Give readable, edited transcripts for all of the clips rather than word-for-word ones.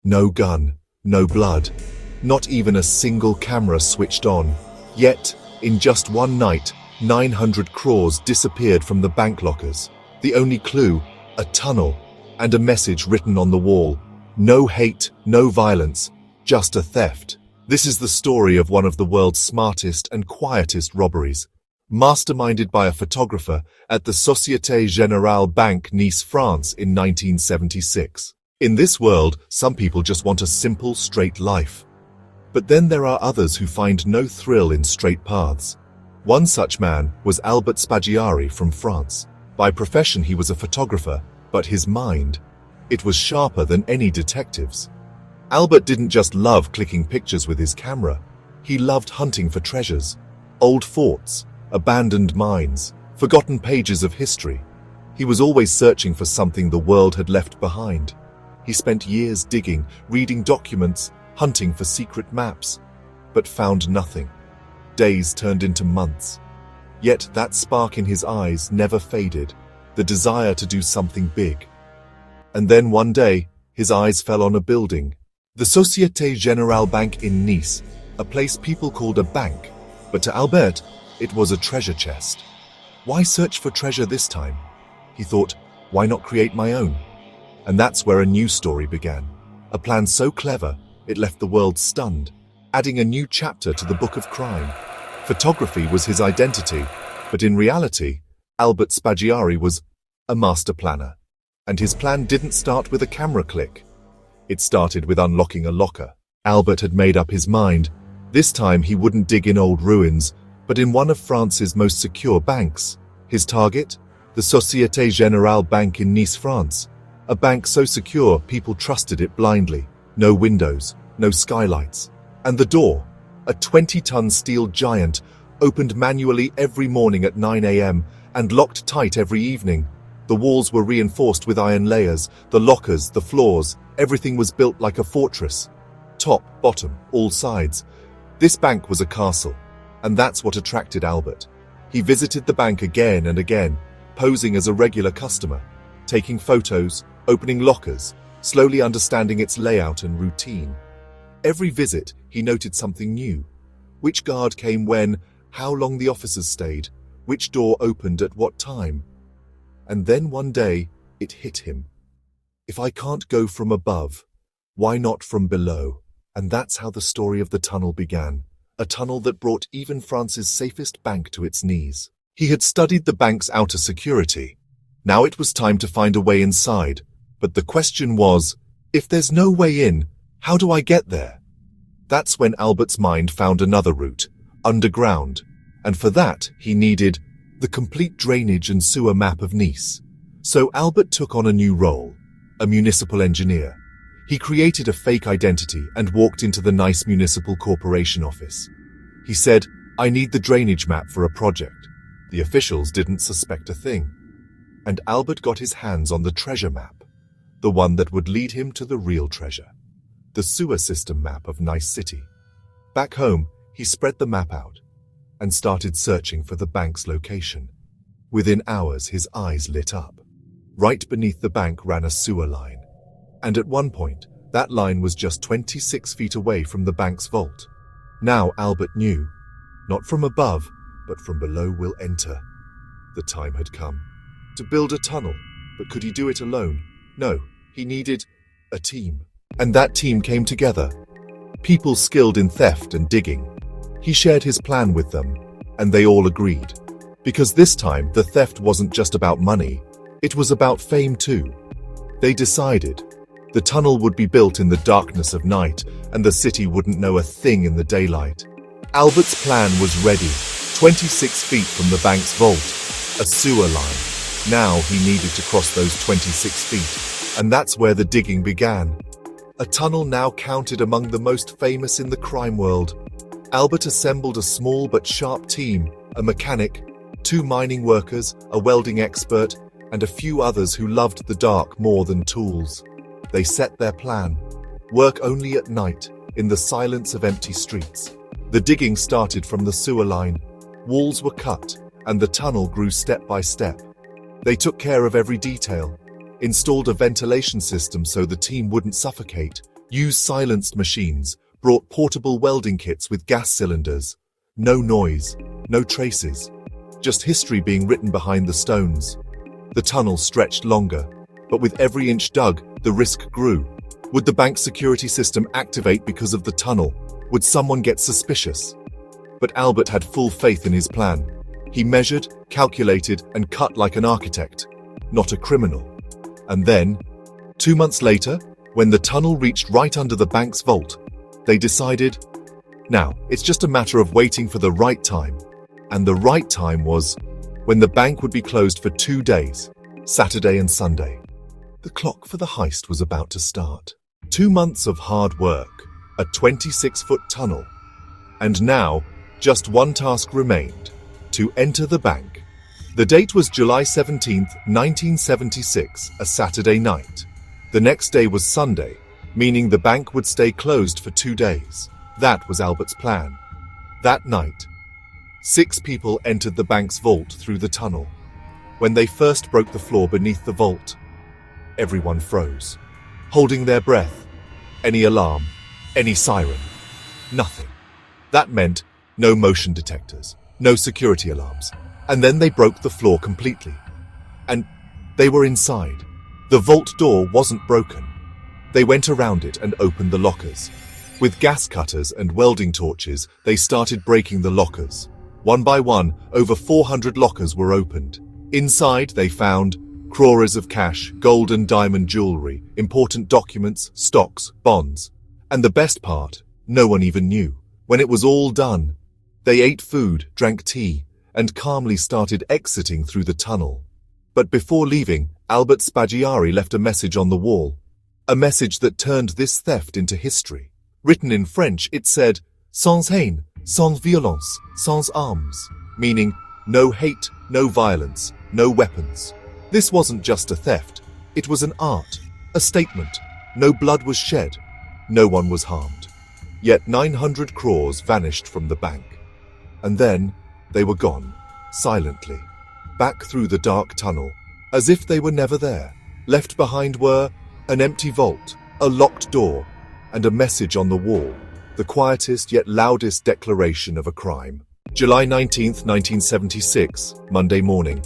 No gun, no blood, not even a single camera switched on. Yet, in just one night, 900 crores disappeared from the bank lockers. The only clue, a tunnel, and a message written on the wall. No hate, no violence, just a theft. This is the story of one of the world's smartest and quietest robberies, masterminded by a photographer at the Société Générale Bank, Nice, France in 1976. In this world, some people just want a simple, straight life. But then there are others who find no thrill in straight paths. One such man was Albert Spaggiari from France. By profession he was a photographer, but his mind, it was sharper than any detective's. Albert didn't just love clicking pictures with his camera. He loved hunting for treasures, old forts, abandoned mines, forgotten pages of history. He was always searching for something the world had left behind. He spent years digging, reading documents, hunting for secret maps, but found nothing. Days turned into months. Yet that spark in his eyes never faded, the desire to do something big. And then one day, his eyes fell on a building, the Société Générale Bank in Nice, a place people called a bank, but to Albert, it was a treasure chest. Why search for treasure this time? He thought, why not create my own? And that's where a new story began. A plan so clever, it left the world stunned, adding a new chapter to the book of crime. Photography was his identity, but in reality, Albert Spaggiari was a master planner. And his plan didn't start with a camera click. It started with unlocking a locker. Albert had made up his mind. This time he wouldn't dig in old ruins, but in one of France's most secure banks. His target? The Société Générale Bank in Nice, France. A bank so secure people trusted it blindly. No windows, no skylights. And the door, a 20-ton steel giant, opened manually every morning at 9 a.m. and locked tight every evening. The walls were reinforced with iron layers, the lockers, the floors, everything was built like a fortress. Top, bottom, all sides. This bank was a castle, and that's what attracted Albert. He visited the bank again and again, posing as a regular customer, taking photos, opening lockers, slowly understanding its layout and routine. Every visit, he noted something new. Which guard came when, how long the officers stayed, which door opened at what time. And then one day, it hit him. If I can't go from above, why not from below? And that's how the story of the tunnel began. A tunnel that brought even France's safest bank to its knees. He had studied the bank's outer security. Now it was time to find a way inside. But the question was, if there's no way in, how do I get there? That's when Albert's mind found another route, underground. And for that, he needed the complete drainage and sewer map of Nice. So Albert took on a new role, a municipal engineer. He created a fake identity and walked into the Nice Municipal Corporation office. He said, I need the drainage map for a project. The officials didn't suspect a thing. And Albert got his hands on the treasure map, the one that would lead him to the real treasure, the sewer system map of Nice City. Back home, he spread the map out and started searching for the bank's location. Within hours, his eyes lit up. Right beneath the bank ran a sewer line. And at one point, that line was just 26 feet away from the bank's vault. Now Albert knew, not from above, but from below will enter. The time had come to build a tunnel, but could he do it alone? No, he needed a team. And that team came together. People skilled in theft and digging. He shared his plan with them, and they all agreed. Because this time, the theft wasn't just about money, it was about fame too. They decided the tunnel would be built in the darkness of night, and the city wouldn't know a thing in the daylight. Albert's plan was ready, 26 feet from the bank's vault, a sewer line. Now he needed to cross those 26 feet, and that's where the digging began. A tunnel now counted among the most famous in the crime world. Albert assembled a small but sharp team, a mechanic, 2 mining workers, a welding expert, and a few others who loved the dark more than tools. They set their plan. Work only at night, in the silence of empty streets. The digging started from the sewer line. Walls were cut, and the tunnel grew step by step. They took care of every detail, installed a ventilation system so the team wouldn't suffocate, Used silenced machines, brought portable welding kits with gas cylinders. No noise, no traces. Just history being written behind the stones. The tunnel stretched longer, but with every inch dug, the risk grew. Would the bank's security system activate because of the tunnel? Would someone get suspicious? But Albert had full faith in his plan. He measured, calculated, and cut like an architect, not a criminal. And then, 2 months later, when the tunnel reached right under the bank's vault, they decided, now, it's just a matter of waiting for the right time. And the right time was when the bank would be closed for 2 days, Saturday and Sunday. The clock for the heist was about to start. 2 months of hard work, a 26-foot tunnel. And now, just one task remained, to enter the bank. The date was July 17, 1976, a Saturday night. The next day was Sunday, meaning the bank would stay closed for 2 days. That was Albert's plan. That night, 6 people entered the bank's vault through the tunnel. When they first broke the floor beneath the vault, everyone froze, holding their breath. Any alarm, any siren, nothing. That meant no motion detectors, no security alarms. And then they broke the floor completely. And they were inside. The vault door wasn't broken. They went around it and opened the lockers. With gas cutters and welding torches, they started breaking the lockers. One by one, over 400 lockers were opened. Inside, they found crores of cash, gold and diamond jewelry, important documents, stocks, bonds. And the best part, no one even knew. When it was all done, they ate food, drank tea, and calmly started exiting through the tunnel. But before leaving, Albert Spaggiari left a message on the wall. A message that turned this theft into history. Written in French, it said, sans haine, sans violence, sans armes, meaning no hate, no violence, no weapons. This wasn't just a theft. It was an art, a statement. No blood was shed. No one was harmed. Yet 900 crores vanished from the bank. And then they were gone, silently, back through the dark tunnel, as if they were never there. Left behind were an empty vault, a locked door, and a message on the wall, the quietest yet loudest declaration of a crime. July 19, 1976, Monday morning.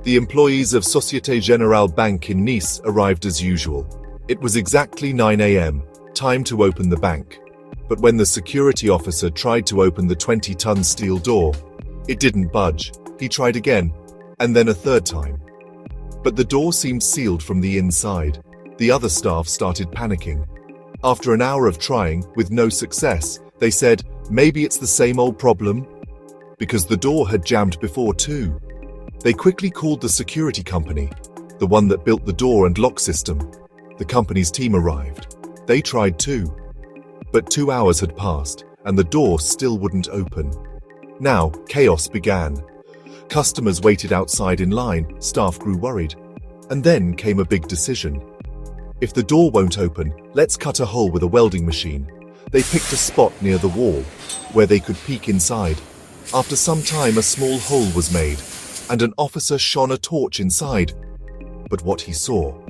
The employees of Société Générale Bank in Nice arrived as usual. It was exactly 9 a.m., time to open the bank. But when the security officer tried to open the 20-ton steel door, it didn't budge. He tried again, and then a third time. But the door seemed sealed from the inside. The other staff started panicking. After an hour of trying, with no success, they said, maybe it's the same old problem, because the door had jammed before too. They quickly called the security company, the one that built the door and lock system. The company's team arrived. They tried too. But 2 hours had passed, and the door still wouldn't open. Now, chaos began. Customers waited outside in line, staff grew worried. And then came a big decision. If the door won't open, let's cut a hole with a welding machine. They picked a spot near the wall, where they could peek inside. After some time, a small hole was made, and an officer shone a torch inside. But what he saw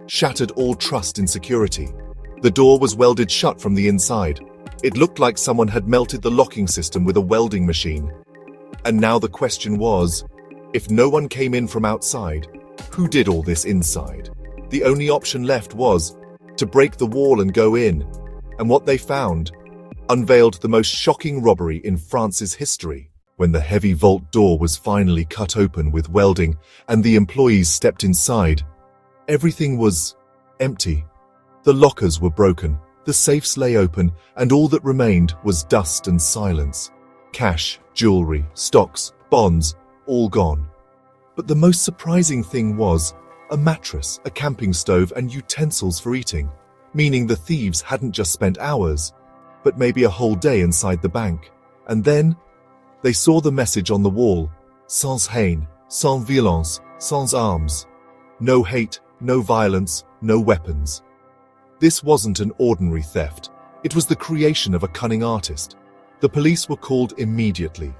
shattered all trust in security. The door was welded shut from the inside. It looked like someone had melted the locking system with a welding machine. And now the question was, if no one came in from outside, who did all this inside? The only option left was to break the wall and go in. And what they found unveiled the most shocking robbery in France's history. When the heavy vault door was finally cut open with welding and the employees stepped inside, everything was empty. The lockers were broken, the safes lay open, and all that remained was dust and silence. Cash, jewelry, stocks, bonds, all gone. But the most surprising thing was a mattress, a camping stove, and utensils for eating, meaning the thieves hadn't just spent hours, but maybe a whole day inside the bank. And then they saw the message on the wall, sans haine, sans violence, sans armes. No hate, no violence, no weapons. This wasn't an ordinary theft. It was the creation of a cunning artist. The police were called immediately.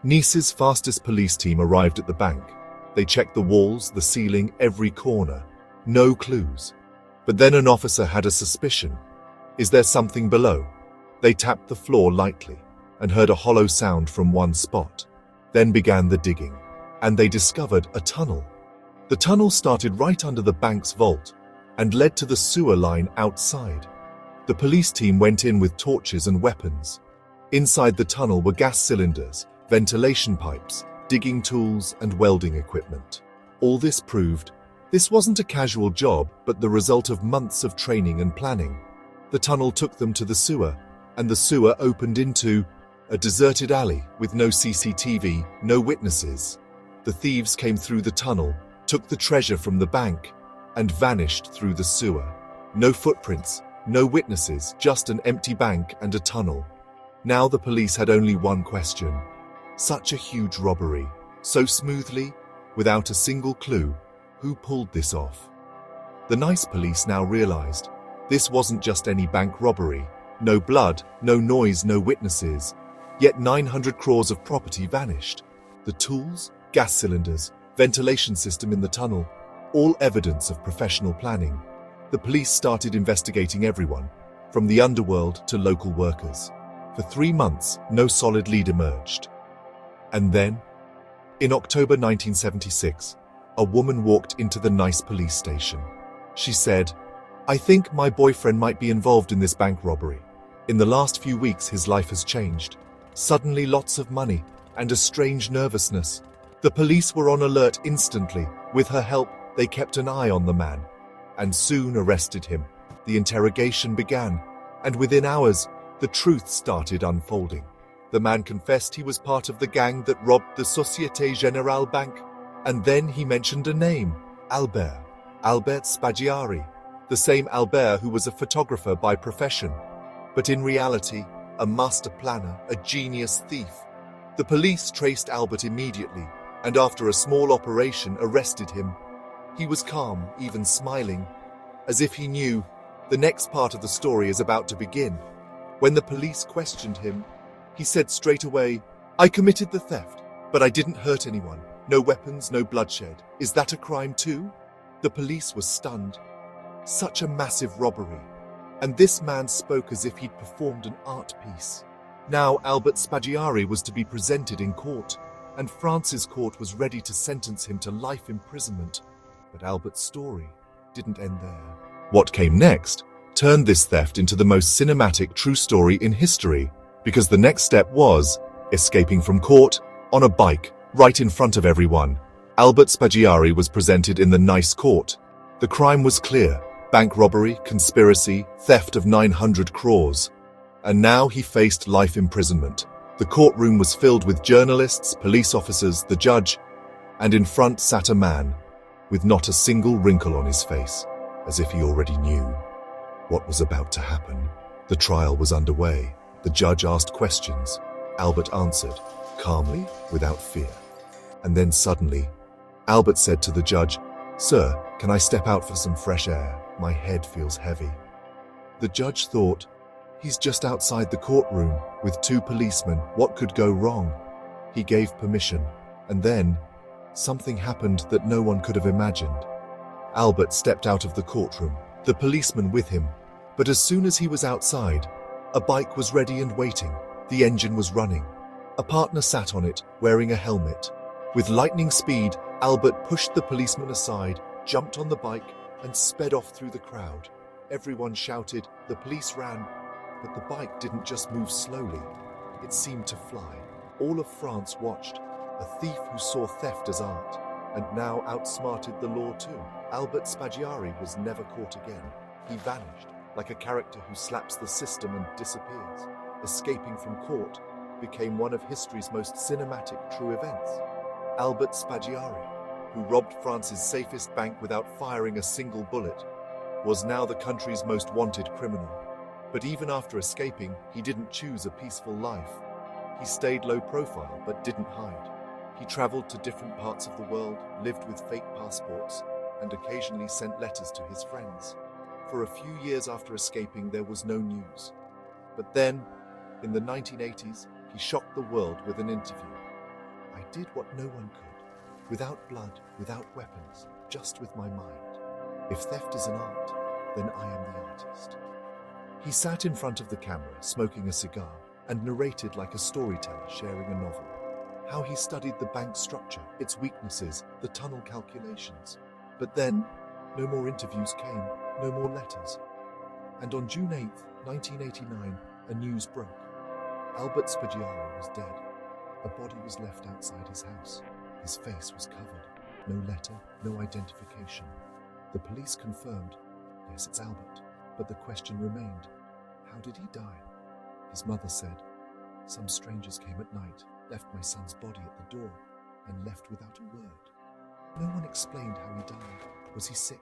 Nice's fastest police team arrived at the bank. They checked the walls, the ceiling, every corner. No clues. But then an officer had a suspicion. Is there something below? They tapped the floor lightly and heard a hollow sound from one spot. Then began the digging, and they discovered a tunnel. The tunnel started right under the bank's vault and led to the sewer line outside. The police team went in with torches and weapons. Inside the tunnel were gas cylinders, ventilation pipes, digging tools, and welding equipment. All this proved this wasn't a casual job, but the result of months of training and planning. The tunnel took them to the sewer, and the sewer opened into a deserted alley with no CCTV, no witnesses. The thieves came through the tunnel, took the treasure from the bank, and vanished through the sewer. No footprints, no witnesses, just an empty bank and a tunnel. Now the police had only one question. Such a huge robbery, so smoothly, without a single clue. Who pulled this off? The nice police now realized this wasn't just any bank robbery. No blood, no noise, no witnesses. Yet 900 crores of property vanished. The tools, gas cylinders, ventilation system in the tunnel, all evidence of professional planning. The police started investigating everyone, from the underworld to local workers. For 3 months, no solid lead emerged. And then, in October 1976, a woman walked into the nice police station. She said, "I think my boyfriend might be involved in this bank robbery. In the last few weeks, his life has changed. Suddenly lots of money and a strange nervousness." The police were on alert instantly. With her help, they kept an eye on the man and soon arrested him. The interrogation began, and within hours, the truth started unfolding. The man confessed he was part of the gang that robbed the Société Générale Bank, and then he mentioned a name, Albert Spaggiari, the same Albert who was a photographer by profession, but in reality, a master planner, a genius thief. The police traced Albert immediately, and after a small operation, arrested him. He was calm, even smiling, as if he knew the next part of the story is about to begin. When the police questioned him, he said straight away, "I committed the theft, but I didn't hurt anyone. No weapons, no bloodshed. Is that a crime too?" The police were stunned. Such a massive robbery. And this man spoke as if he'd performed an art piece. Now Albert Spaggiari was to be presented in court, and France's court was ready to sentence him to life imprisonment. But Albert's story didn't end there. What came next turned this theft into the most cinematic true story in history, because the next step was escaping from court on a bike right in front of everyone. Albert Spaggiari was presented in the nice court. The crime was clear: bank robbery, conspiracy, theft of 900 crores. And now he faced life imprisonment. The courtroom was filled with journalists, police officers, the judge, and in front sat a man with not a single wrinkle on his face, as if he already knew what was about to happen. The trial was underway. The judge asked questions. Albert answered, calmly, without fear. And then suddenly, Albert said to the judge, "Sir, can I step out for some fresh air? My head feels heavy." The judge thought, he's just outside the courtroom with 2 policemen. What could go wrong? He gave permission, and then something happened that no one could have imagined. Albert stepped out of the courtroom, the policeman with him, but as soon as he was outside, a bike was ready and waiting. The engine was running. A partner sat on it, wearing a helmet. With lightning speed, Albert pushed the policeman aside, jumped on the bike, and sped off through the crowd. Everyone shouted, the police ran, but the bike didn't just move slowly. It seemed to fly. All of France watched. A thief who saw theft as art, and now outsmarted the law too. Albert Spaggiari was never caught again. He vanished, like a character who slaps the system and disappears. Escaping from court became one of history's most cinematic true events. Albert Spaggiari, who robbed France's safest bank without firing a single bullet, was now the country's most wanted criminal. But even after escaping, he didn't choose a peaceful life. He stayed low profile but didn't hide. He traveled to different parts of the world, lived with fake passports, and occasionally sent letters to his friends. For a few years after escaping, there was no news. But then, in the 1980s, he shocked the world with an interview. "I did what no one could, without blood, without weapons, just with my mind. If theft is an art, then I am the artist. He sat in front of the camera, smoking a cigar, and narrated like a storyteller sharing a novel. How he studied the bank's structure, its weaknesses, the tunnel calculations. But then, no more interviews came, no more letters. And on June 8th, 1989, a news broke. Albert Spaggiari was dead. A body was left outside his house. His face was covered. No letter, no identification. The police confirmed, yes, it's Albert. But the question remained, how did he die? His mother said, some strangers came at night, left my son's body at the door, and left without a word. No one explained how he died. Was he sick?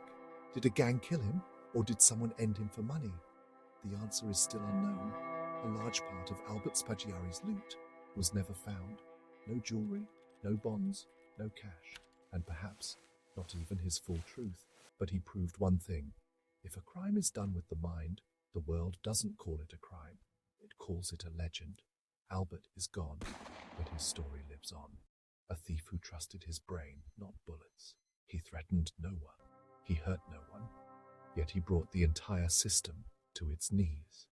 Did a gang kill him? Or did someone end him for money? The answer is still unknown. A large part of Albert Spaggiari's loot was never found. No jewelry, no bonds, no cash, and perhaps not even his full truth. But he proved one thing. If a crime is done with the mind, the world doesn't call it a crime. It calls it a legend. Albert is gone, but his story lives on. A thief who trusted his brain, not bullets. He threatened no one. He hurt no one. Yet he brought the entire system to its knees.